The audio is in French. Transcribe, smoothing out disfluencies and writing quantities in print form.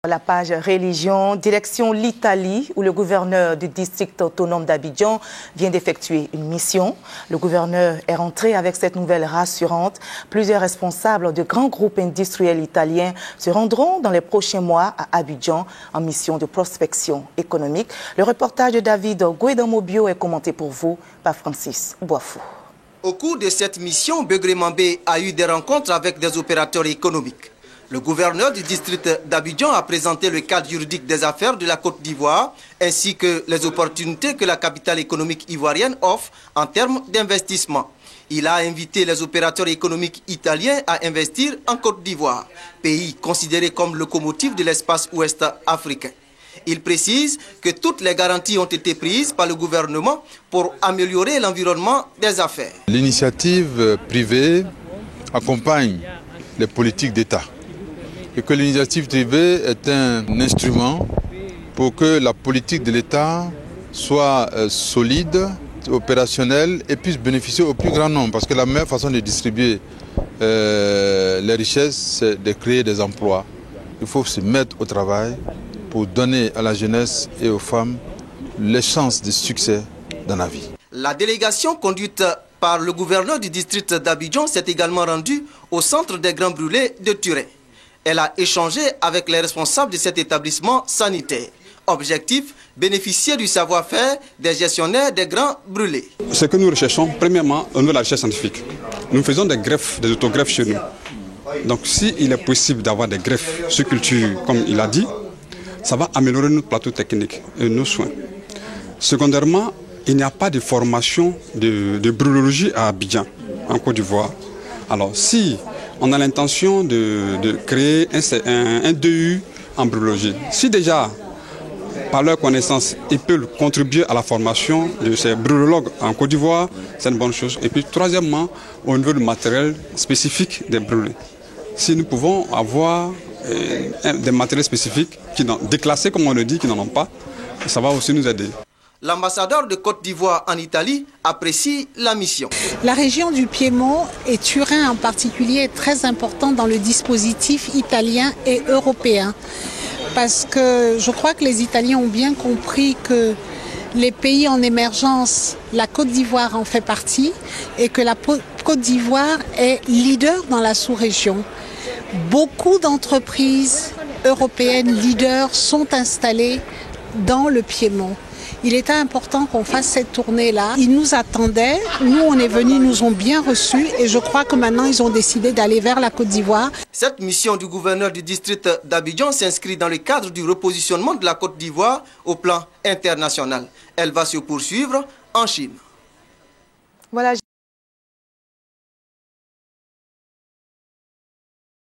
La page religion, direction l'Italie, où le gouverneur du district autonome d'Abidjan vient d'effectuer une mission. Le gouverneur est rentré avec cette nouvelle rassurante. Plusieurs responsables de grands groupes industriels italiens se rendront dans les prochains mois à Abidjan en mission de prospection économique. Le reportage de David Guédomobio est commenté pour vous par Francis Boifou. Au cours de cette mission, Begré-Mambé a eu des rencontres avec des opérateurs économiques. Le gouverneur du district d'Abidjan a présenté le cadre juridique des affaires de la Côte d'Ivoire ainsi que les opportunités que la capitale économique ivoirienne offre en termes d'investissement. Il a invité les opérateurs économiques italiens à investir en Côte d'Ivoire, pays considéré comme locomotive de l'espace ouest africain. Il précise que toutes les garanties ont été prises par le gouvernement pour améliorer l'environnement des affaires. L'initiative privée accompagne les politiques d'État. Et que l'initiative privée est un instrument pour que la politique de l'État soit solide, opérationnelle et puisse bénéficier au plus grand nombre. Parce que la meilleure façon de distribuer les richesses, c'est de créer des emplois. Il faut se mettre au travail pour donner à la jeunesse et aux femmes les chances de succès dans la vie. La délégation conduite par le gouverneur du district d'Abidjan s'est également rendue au centre des Grands Brûlés de Turin. Elle a échangé avec les responsables de cet établissement sanitaire. Objectif, bénéficier du savoir-faire des gestionnaires des Grands Brûlés. Ce que nous recherchons, premièrement, au niveau de la recherche scientifique. Nous faisons des greffes, des autogreffes chez nous. Donc s'il est possible d'avoir des greffes sur culture, comme il a dit, ça va améliorer notre plateau technique et nos soins. Secondairement, il n'y a pas de formation de brûlologie à Abidjan, en Côte d'Ivoire. Alors si on a l'intention de créer un DU en brûlologie, si déjà, par leur connaissance, ils peuvent contribuer à la formation de ces brûlologues en Côte d'Ivoire, c'est une bonne chose. Et puis troisièmement, au niveau du matériel spécifique des brûlés. Si nous pouvons avoir des matériels spécifiques, déclassés comme on le dit, qui n'en ont pas, ça va aussi nous aider. L'ambassadeur de Côte d'Ivoire en Italie apprécie la mission. La région du Piémont et Turin en particulier est très importante dans le dispositif italien et européen. Parce que je crois que les Italiens ont bien compris que les pays en émergence, la Côte d'Ivoire en fait partie et que la Côte d'Ivoire est leader dans la sous-région. Beaucoup d'entreprises européennes leaders sont installées dans le Piémont. Il était important qu'on fasse cette tournée-là. Ils nous attendaient, nous on est venus, ils nous ont bien reçus et je crois que maintenant ils ont décidé d'aller vers la Côte d'Ivoire. Cette mission du gouverneur du district d'Abidjan s'inscrit dans le cadre du repositionnement de la Côte d'Ivoire au plan international. Elle va se poursuivre en Chine. Voilà.